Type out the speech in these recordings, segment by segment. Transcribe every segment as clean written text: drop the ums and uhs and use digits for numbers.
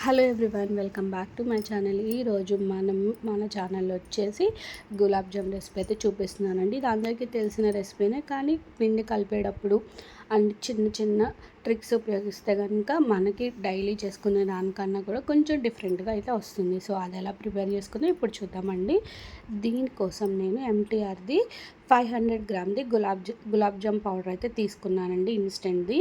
Hello everyone, welcome back to my channel. ఈరోజు మన ఛానల్లో వచ్చేసి గులాబ్ జామ్ రెసిపీ అయితే చూపిస్తున్నానండి. ఇది అందరికీ తెలిసిన రెసిపీనే, కానీ పిండి కలిపేటప్పుడు అండ్ చిన్న చిన్న ట్రిక్స్ ఉపయోగిస్తే కనుక మనకి డైలీ చేసుకునే దానికన్నా కూడా కొంచెం డిఫరెంట్గా అయితే వస్తుంది. సో అది ఎలా ప్రిపేర్ చేసుకుందో ఇప్పుడు చూద్దామండి. దీనికోసం నేను ఎంటీఆర్ది 500 గ్రామ్ది గులాబ్ జామ్ పౌడర్ అయితే తీసుకున్నానండి, ఇన్స్టెంట్ది.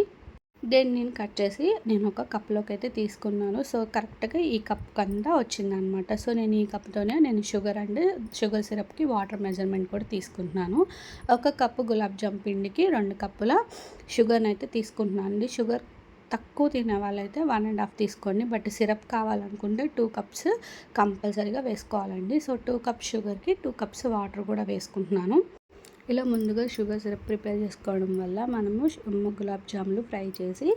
దీన్ని నేను కట్ చేసి ఒక కప్లోకి అయితే తీసుకున్నాను. సో కరెక్ట్గా ఈ కప్ కింద వచ్చిందనమాట. సో నేను ఈ కప్తోనే షుగర్ సిరప్కి వాటర్ మెజర్మెంట్ కూడా తీసుకుంటున్నాను. ఒక కప్పు గులాబ్ జామ్ పిండికి 2 కప్పుల షుగర్ని అయితే తీసుకుంటున్నాను అండి. షుగర్ తక్కువ తినే వాళ్ళైతే 1.5 తీసుకోండి, బట్ సిరప్ కావాలనుకుంటే 2 కప్స్ కంపల్సరీగా వేసుకోవాలండి. సో 2 కప్స్ షుగర్కి 2 కప్స్ వాటర్ కూడా వేసుకుంటున్నాను. ఇలా ముందుగా షుగర్ సిరప్ ప్రిపేర్ చేసుకోవడం వల్ల మనము గులాబ్ జాములు ఫ్రై చేసి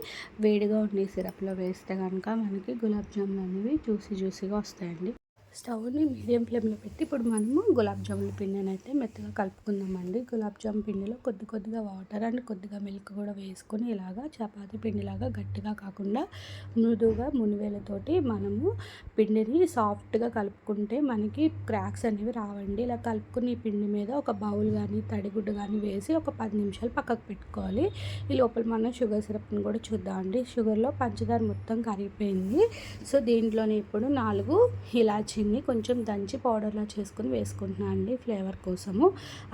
వేడిగా ఉండే సిరప్లో వేస్తే కనుక మనకి గులాబ్ జాములు అనేవి జ్యూసీగా వస్తాయండి. స్టవ్ని మీడియం ఫ్లేమ్లో పెట్టి ఇప్పుడు మనము గులాబ్ జాముల పిండిని అయితే మెత్తగా కలుపుకుందామండి. గులాబ్ జామ్ పిండిలో కొద్దిగా వాటర్ అండ్ కొద్దిగా మిల్క్ కూడా వేసుకొని ఇలాగా చపాతీ పిండిలాగా గట్టిగా కాకుండా మృదువుగా మునివేలతోటి మనము పిండిని సాఫ్ట్గా కలుపుకుంటే మనకి క్రాక్స్ అనేవి రావండి. ఇలా కలుపుకుని పిండి మీద ఒక బౌల్ కానీ తడిగుడ్డు కానీ వేసి ఒక 10 నిమిషాలు పక్కకు పెట్టుకోవాలి. ఈ లోపల మనం షుగర్ సిరప్ని కూడా చూద్దామండి. షుగర్లో పంచదార మొత్తం కరిగిపోయింది. సో దీంట్లోనే ఇప్పుడు 4 ఇలాచీ కొంచెం దంచి పౌడర్లా చేసుకుని వేసుకుంటున్నాను అండి, ఫ్లేవర్ కోసము.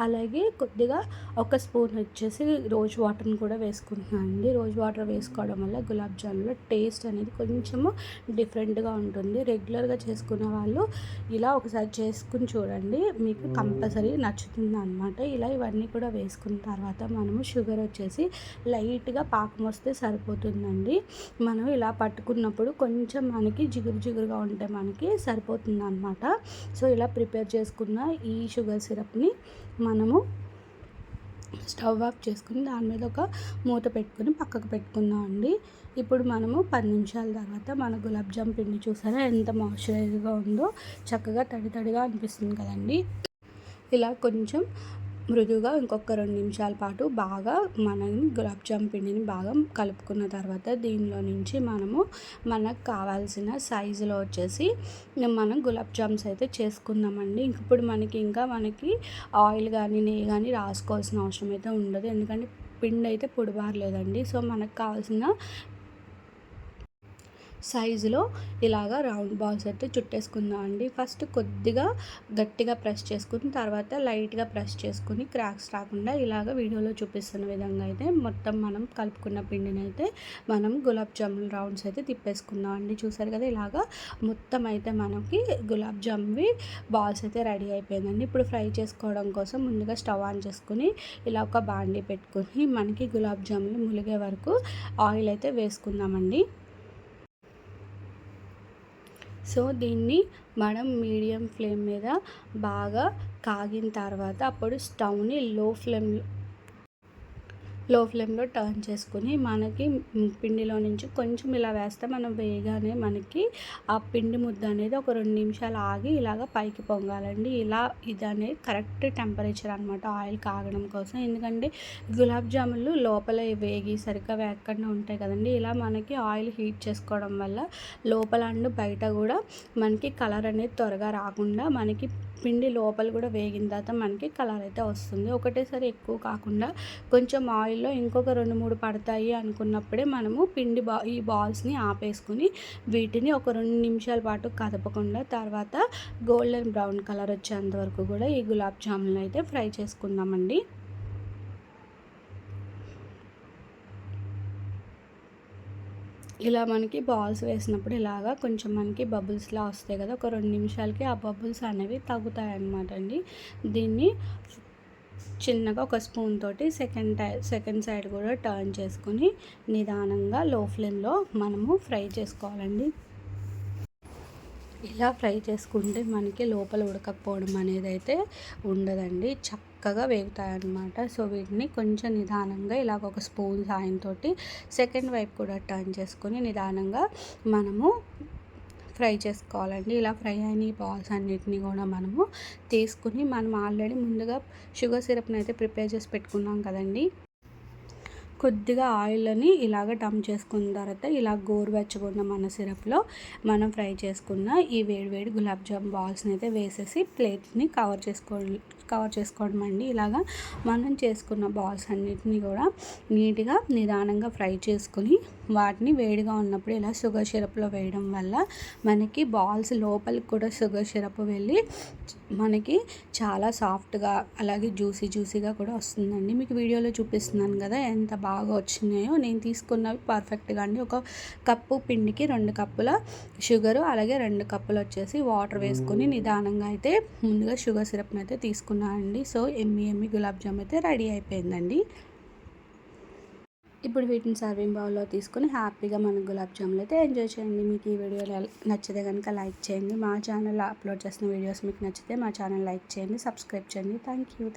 అలాగే కొద్దిగా 1 స్పూన్ వచ్చేసి రోజ్ వాటర్ని కూడా వేసుకుంటున్నాను అండి. రోజ్ వాటర్ వేసుకోవడం వల్ల గులాబ్ జాములో టేస్ట్ అనేది కొంచెము డిఫరెంట్గా ఉంటుంది. రెగ్యులర్గా చేసుకునే వాళ్ళు ఇలా ఒకసారి చేసుకుని చూడండి, మీకు కంపల్సరీ నచ్చుతుంది అనమాట. ఇలా ఇవన్నీ కూడా వేసుకున్న తర్వాత మనము షుగర్ వచ్చేసి లైట్గా పాకం వస్తే సరిపోతుందండి. మనం ఇలా పట్టుకున్నప్పుడు కొంచెం మనకి జిగురుగా ఉంటే మనకి సరిపోతుంది అనమాట. సో ఇలా ప్రిపేర్ చేసుకున్న ఈ షుగర్ సిరప్ని మనము స్టవ్ ఆఫ్ చేసుకుని దాని మీద ఒక మూత పెట్టుకుని పక్కకు పెట్టుకుందాం అండి. ఇప్పుడు మనము 10 నిమిషాల తర్వాత మన గులాబ్ జామ్ పిండి చూసారా ఎంత మాయిశ్చరైజ్గా ఉందో, చక్కగా తడిగా అనిపిస్తుంది కదండి. ఇలా కొంచెం మృదువుగా ఇంకొక 2 నిమిషాల పాటు బాగా మనం గులాబ్ జామ్ పిండిని బాగా కలుపుకున్న తర్వాత దీనిలో నుంచి మనకు కావాల్సిన సైజులో వచ్చేసి మనం గులాబ్ జామ్స్ అయితే చేసుకుందామండి. ఇప్పుడు మనకి ఆయిల్ కానీ నెయ్యి కానీ రాసుకోవాల్సిన అవసరం అయితే ఉండదు, ఎందుకంటే పిండి అయితే పొడిబారలేదండి. సో మనకు కావాల్సిన సైజులో ఇలాగా రౌండ్ బాల్స్ అయితే చుట్టేసుకుందాం అండి. ఫస్ట్ కొద్దిగా గట్టిగా ప్రెస్ చేసుకుని తర్వాత లైట్గా ప్రెస్ చేసుకుని క్రాక్స్ రాకుండా ఇలాగ వీడియోలో చూపిస్తున్న విధంగా అయితే మొత్తం మనం కలుపుకున్న పిండిని అయితే మనం గులాబ్ జామున్ రౌండ్స్ అయితే తిప్పేసుకుందాం అండి. చూసారు కదా, ఇలాగా మొత్తం అయితే మనకి గులాబ్ జామ్వి బాల్స్ అయితే రెడీ అయిపోయిందండి. ఇప్పుడు ఫ్రై చేసుకోవడం కోసం ముందుగా స్టవ్ ఆన్ చేసుకుని ఇలా ఒక బాండీ పెట్టుకుని మనకి గులాబ్ జాములు ములిగే వరకు ఆయిల్ అయితే వేసుకుందామండి. సో దీన్ని మనం మీడియం ఫ్లేమ్ మీద బాగా కాగిన తర్వాత అప్పుడు స్టవ్ని లో ఫ్లేమ్లో టర్న్ చేసుకుని మనకి పిండిలో నుంచి కొంచెం ఇలా వేస్తే మనం వేయగానే మనకి ఆ పిండి ముద్ద అనేది ఒక 2 నిమిషాలు ఆగి ఇలాగ పైకి పొంగాలండి. ఇది అనేది కరెక్ట్ టెంపరేచర్ అనమాట ఆయిల్ కాగడం కోసం. ఎందుకంటే గులాబ్ జాములు లోపల వేగి సరిగ్గా వేగకుండా ఉంటాయి కదండి. ఇలా మనకి ఆయిల్ హీట్ చేసుకోవడం వల్ల లోపల అండ్ బయట కూడా మనకి కలర్ అనేది త్వరగా రాకుండా మనకి పిండి లోపల కూడా వేగిన తర్వాత మనకి కలర్ అయితే వస్తుంది. ఒకటేసారి ఎక్కువ కాకుండా కొంచెం ఆయిల్లో ఇంకొక 2-3 పడతాయి అనుకున్నప్పుడే మనము ఈ బాల్స్ని ఆపేసుకుని వీటిని ఒక 2 నిమిషాల పాటు కదపకుండా తర్వాత గోల్డెన్ బ్రౌన్ కలర్ వచ్చేంత వరకు కూడా ఈ గులాబ్ జాములను అయితే ఫ్రై చేసుకుందామండి. ఇలా మనకి బాల్స్ వేసినప్పుడు ఇలాగా కొంచెం మనకి బబుల్స్లా వస్తాయి కదా, ఒక 2 నిమిషాలకి ఆ బబుల్స్ అనేవి తగ్గుతాయి అన్నమాట అండి. దీన్ని చిన్నగా ఒక స్పూన్ తోటి సెకండ్ సైడ్ కూడా టర్న్ చేసుకుని నిదానంగా లో ఫ్లేమ్లో మనము ఫ్రై చేసుకోవాలండి. ఇలా ఫ్రై చేసుకుంటే మనకి లోపల ఉడకపోవడం అనేది అయితే ఉండదండి, చక్కగా వేగుతాయి అన్నమాట. సో వీటిని కొంచెం నిదానంగా ఇలాగ ఒక స్పూన్ సాయంతో సెకండ్ వైపు కూడా టర్న్ చేసుకొని నిదానంగా మనము ఫ్రై చేసుకోవాలండి. ఇలా ఫ్రై అయిన ఈ బాల్స్ అన్నిటిని కూడా మనము తీసుకుని మనం ఆల్రెడీ ముందుగా షుగర్ సిరప్ని అయితే ప్రిపేర్ చేసి పెట్టుకున్నాం కదండి, కొద్దిగా ఆయిల్ని ఇలాగ డంప్ చేసుకున్న తర్వాత ఇలా గోరువెచ్చగున్న మన సిరప్లో మనం ఫ్రై చేసుకున్న ఈ వేడివేడి గులాబ్ జామ్ బాల్స్ని అయితే వేసేసి ప్లేట్ని కవర్ చేసుకోవడం అండి. ఇలాగా మనం చేసుకున్న బాల్స్ అన్నిటినీ కూడా నీట్గా నిదానంగా ఫ్రై చేసుకుని వాటిని వేడిగా ఉన్నప్పుడు ఇలా షుగర్ సిరప్లో వేయడం వల్ల మనకి బాల్స్ లోపలికి కూడా షుగర్ సిరప్ వెళ్ళి మనకి చాలా సాఫ్ట్గా అలాగే జ్యూసీగా కూడా వస్తుందండి. మీకు వీడియోలో చూపిస్తున్నాను కదా ఎంత బాగా వచ్చినాయో. నేను తీసుకున్నవి పర్ఫెక్ట్గా అండి. ఒక కప్పు పిండికి 2 కప్పుల షుగరు అలాగే 2 కప్పులు వచ్చేసి వాటర్ వేసుకొని నిదానంగా అయితే ముందుగా షుగర్ సిరప్ని అయితే తీసుకున్నానండి. సో ఎమ్మి గులాబ్ జామ్ అయితే రెడీ అయిపోయిందండి. ఇప్పుడు వీటిని సర్వింగ్ బౌల్లో తీసుకొని హ్యాపీగా మన గులాబ్ జాములు అయితే ఎంజాయ్ చేయండి. మీకు ఈ వీడియో నచ్చితే కనుక లైక్ చేయండి. మా ఛానల్లో అప్లోడ్ చేసిన వీడియోస్ మీకు నచ్చితే మా ఛానల్ లైక్ చేయండి, సబ్స్క్రైబ్ చేయండి. Thank you.